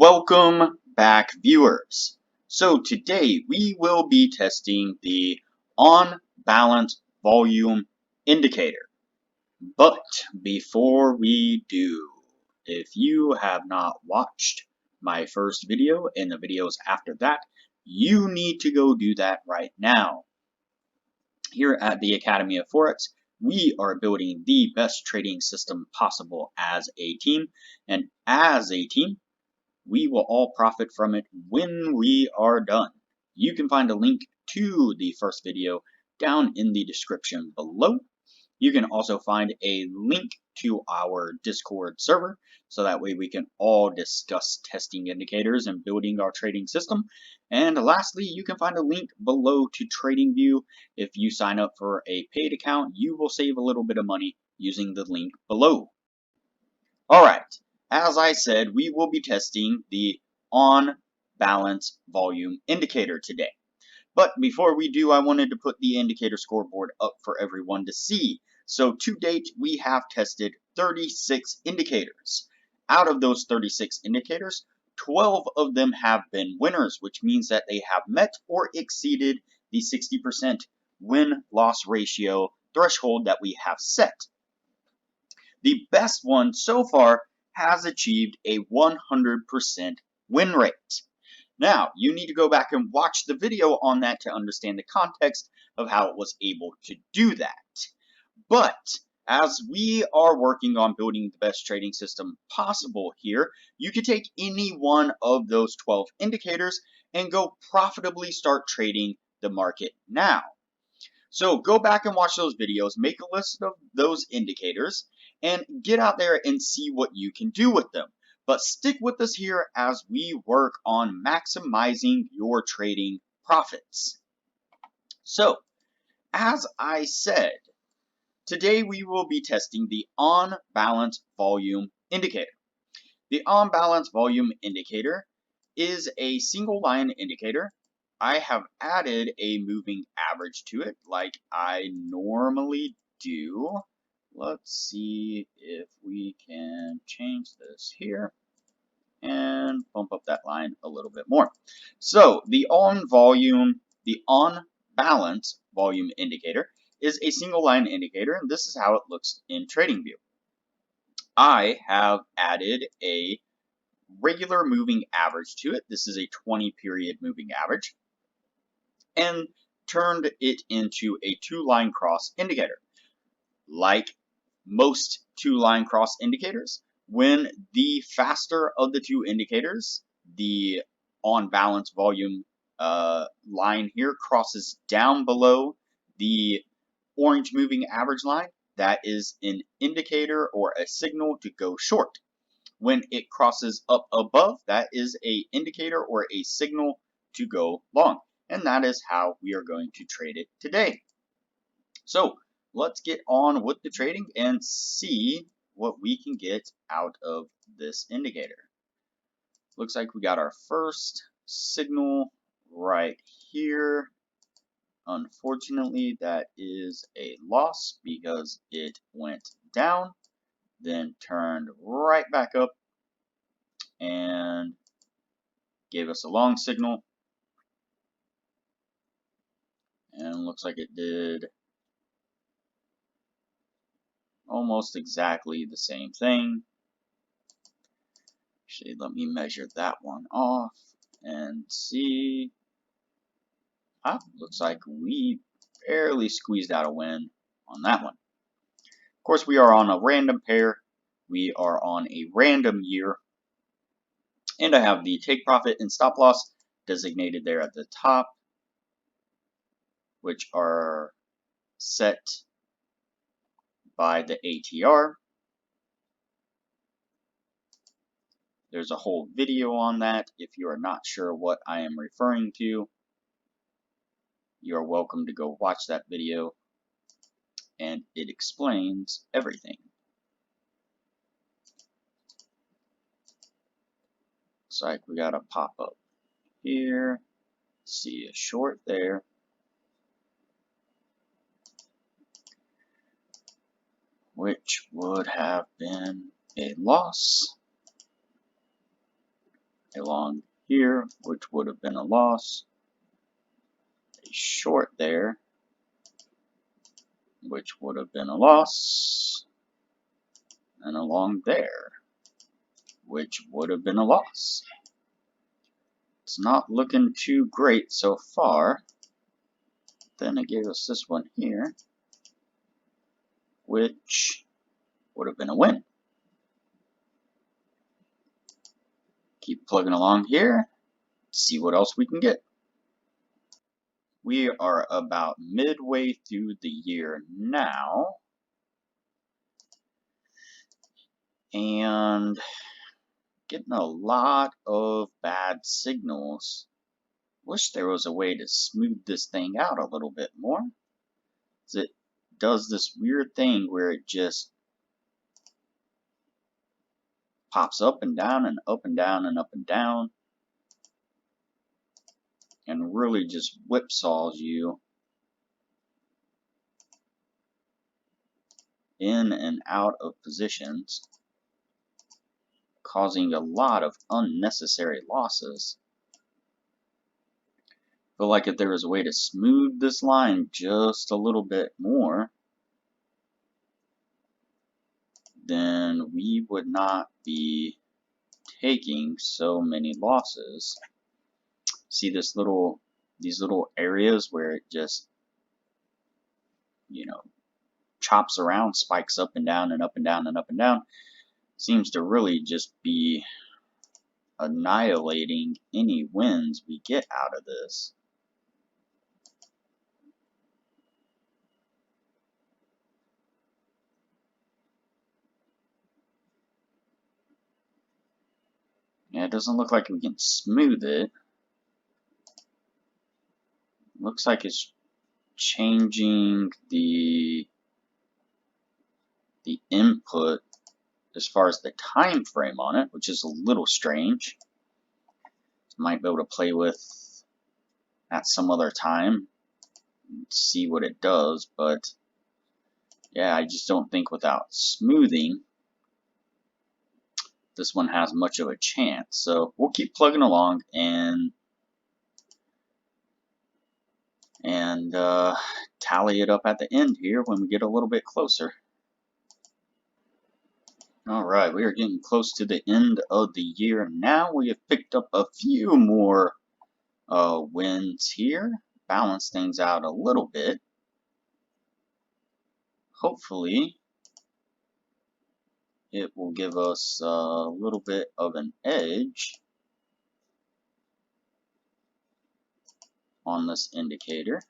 Welcome back, viewers. So today we will be testing the on balance volume indicator. But before we do, if you have not watched my first video and the videos after that, you need to go do that right now. Here at the Academy of Forex, we are building the best trading system possible as a team, and as a team, we will all profit from it when we are done. You can find a link to the first video down in the description below. You can also find a link to our Discord server, so that way we can all discuss testing indicators and building our trading system. And lastly, you can find a link below to TradingView. If you sign up for a paid account, you will save a little bit of money using the link below. Alright, as I said, we will be testing the on balance volume indicator today. But before we do, I wanted to put the indicator scoreboard up for everyone to see. So to date, we have tested 36 indicators. Out of those 36 indicators, 12 of them have been winners, which means that they have met or exceeded the 60% win-loss ratio threshold that we have set. The best one so far has achieved a 100% win rate. Now, you need to go back and watch the video on that to understand the context of how it was able to do that. But as we are working on building the best trading system possible here, you can take any one of those 12 indicators and go profitably start trading the market now. So go back and watch those videos, make a list of those indicators, and get out there and see what you can do with them. But stick with us here as we work on maximizing your trading profits. So, as I said, today we will be testing the on balance volume indicator. The on balance volume indicator is a single line indicator. I have added a moving average to it like I normally do. Let's see if we can change this here and bump up that line a little bit more. So the on balance volume indicator is a single line indicator, and this is how it looks in TradingView. I have added a regular moving average to it. This is a 20 period moving average, and turned it into a two-line cross indicator. Like most two-line cross indicators, when the faster of the two indicators, the on balance volume line here, crosses down below the orange moving average line, that is an indicator or a signal to go short. When it crosses up above, that is an indicator or a signal to go long. And that is how we are going to trade it today. So let's get on with the trading and see what we can get out of this indicator. Looks like we got our first signal right here. Unfortunately, that is a loss because it went down, then turned right back up and gave us a long signal. And looks like it did almost exactly the same thing. Actually, let me measure that one off and see. Looks like we barely squeezed out a win on that one. Of course, we are on a random pair. We are on a random year. And I have the take profit and stop loss designated there at the top, which are set by the ATR. There's a whole video on that. If you are not sure what I am referring to, you are welcome to go watch that video, and it explains everything. Looks like we got a pop-up here. See a short there. Which would have been a loss. a long here, which would have been a loss, a short there, which would have been a loss, and a long there, which would have been a loss. It's not looking too great so far. Then it gave us this one here, which would have been a win. Keep plugging along here, see what else we can get. We are about midway through the year now, and getting a lot of bad signals. Wish there was a way to smooth this thing out a little bit more. It does this weird thing where it just pops up and down and up and down and up and down, and really just whipsaws you in and out of positions, causing a lot of unnecessary losses. I feel like if there was a way to smooth this line just a little bit more, then we would not be taking so many losses. See these little areas where it just, chops around, spikes up and down and up and down and up and down. Seems to really just be annihilating any wins we get out of this. Yeah, it doesn't look like we can smooth it. Looks like it's changing the input as far as the time frame on it, which is a little strange. Might be able to play with at some other time and see what it does, but yeah, I just don't think without smoothing this one has much of a chance. So we'll keep plugging along and tally it up at the end here when we get a little bit closer. Alright, we are getting close to the end of the year now. We have picked up a few more wins here, balance things out a little bit. Hopefully it will give us a little bit of an edge on this indicator.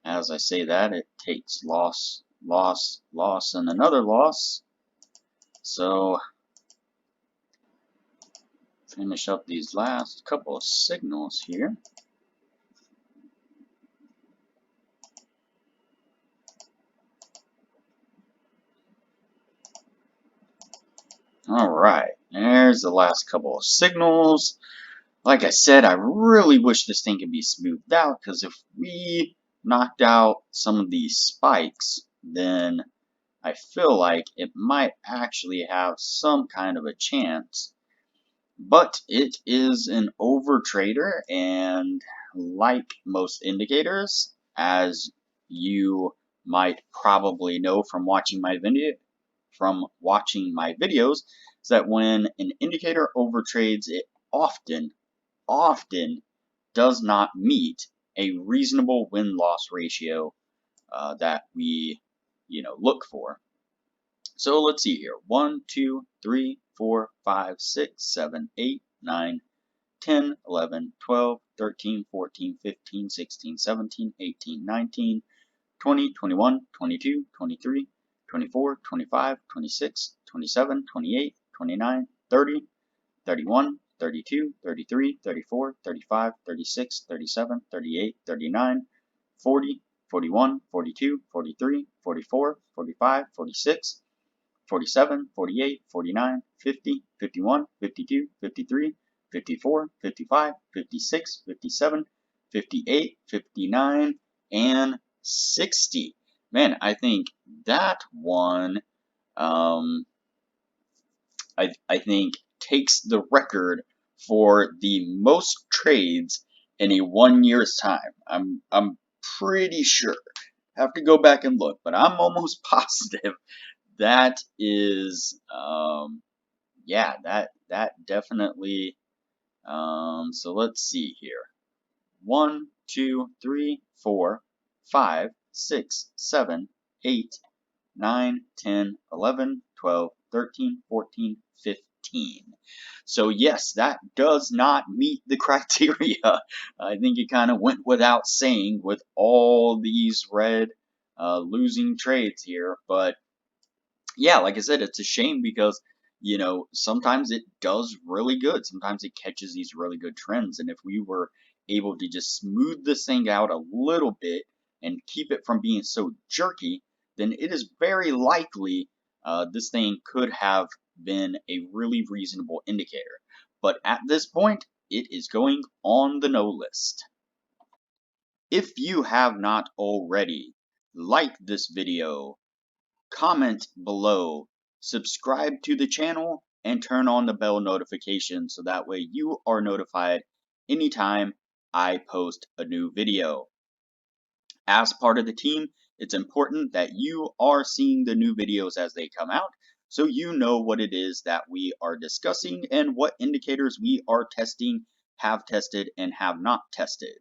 As I say that, it takes loss, loss, loss, and another loss. So finish up these last couple of signals here. Alright, there's the last couple of signals. Like I said, I really wish this thing could be smoothed out, because if we knocked out some of these spikes, then I feel like it might actually have some kind of a chance. But it is an overtrader, and like most indicators, as you might probably know from watching my videos, is that when an indicator overtrades, it often does not meet a reasonable win-loss ratio that we look for. So let's see here. 1, 2, 3, 4, 5, 6, 7, 8, 9, 10, 11, 12, 13, 14, 15, 16, 17, 18, 19, 20, 21, 22, 23, 24, 25, 26, 27, 28, 29, 30, 31, 32, 33, 34, 35, 36, 37, 38, 39, 40, 41, 42, 43, 44, 45, 46, 47, 48, 49, 50, 51, 52, 53, 54, 55, 56, 57, 58, 59, and 60. Man, I think that one, I think takes the record for the most trades in a 1 year's time. I'm pretty sure. Have to go back and look, but I'm almost positive that is yeah, that definitely so let's see here. 1, 2, 3, 4, 5, 6, 7, 8, 9, 10, 11, 12, 13, 14, 15. So yes, that does not meet the criteria. I think it kind of went without saying with all these red losing trades here, but yeah, like I said, it's a shame because, sometimes it does really good. Sometimes it catches these really good trends. And if we were able to just smooth this thing out a little bit and keep it from being so jerky, then it is very likely this thing could have been a really reasonable indicator. But at this point, it is going on the no list. If you have not already, like this video, comment below, subscribe to the channel, and turn on the bell notification so that way you are notified anytime I post a new video. As part of the team, it's important that you are seeing the new videos as they come out so you know what it is that we are discussing and what indicators we are testing, have tested, and have not tested.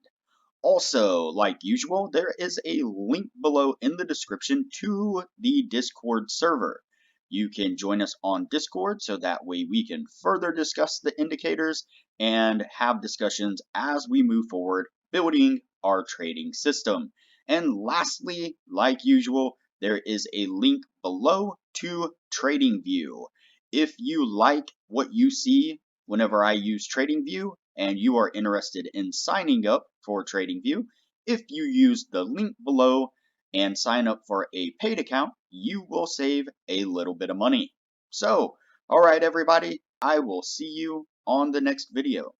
Also, like usual, there is a link below in the description to the Discord server. You can join us on Discord so that way we can further discuss the indicators and have discussions as we move forward building our trading system. And lastly, like usual, there is a link below to TradingView. If you like what you see whenever I use TradingView, and you are interested in signing up for TradingView, if you use the link below and sign up for a paid account, you will save a little bit of money. So, alright everybody, I will see you on the next video.